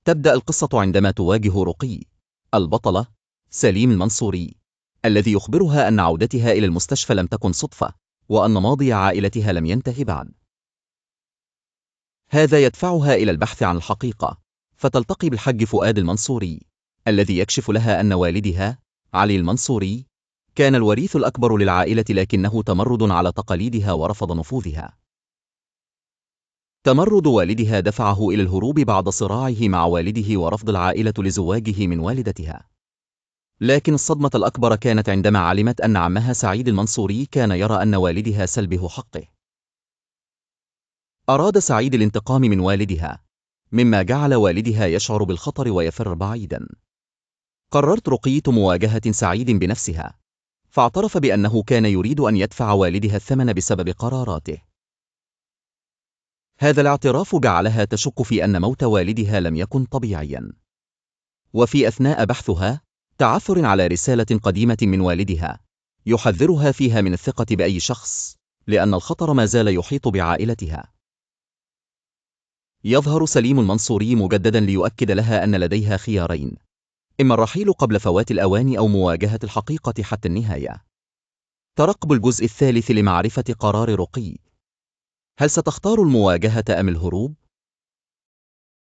تبدأ القصة عندما تواجه رقي البطلة سليم المنصوري الذي يخبرها أن عودتها إلى المستشفى لم تكن صدفة، وأن ماضي عائلتها لم ينتهي بعد. هذا يدفعها إلى البحث عن الحقيقة، فتلتقي بالحج فؤاد المنصوري الذي يكشف لها أن والدها علي المنصوري كان الوريث الأكبر للعائلة، لكنه تمرد على تقاليدها ورفض نفوذها. تمرد والدها دفعه إلى الهروب بعد صراعه مع والده ورفض العائلة لزواجه من والدتها. لكن الصدمة الأكبر كانت عندما علمت أن عمها سعيد المنصوري كان يرى أن والدها سلبه حقه. أراد سعيد الانتقام من والدها، مما جعل والدها يشعر بالخطر ويفر بعيدا. قررت رقية مواجهة سعيد بنفسها، فاعترف بأنه كان يريد أن يدفع والدها الثمن بسبب قراراته. هذا الاعتراف جعلها تشك في أن موت والدها لم يكن طبيعيا. وفي أثناء بحثها تعثر على رسالة قديمة من والدها يحذرها فيها من الثقة بأي شخص، لأن الخطر ما زال يحيط بعائلتها. يظهر سليم المنصوري مجددا ليؤكد لها أن لديها خيارين: إما الرحيل قبل فوات الأوان أو مواجهة الحقيقة حتى النهاية. ترقب الجزء الثالث لمعرفة قرار رقي. هل ستختار المواجهة أم الهروب؟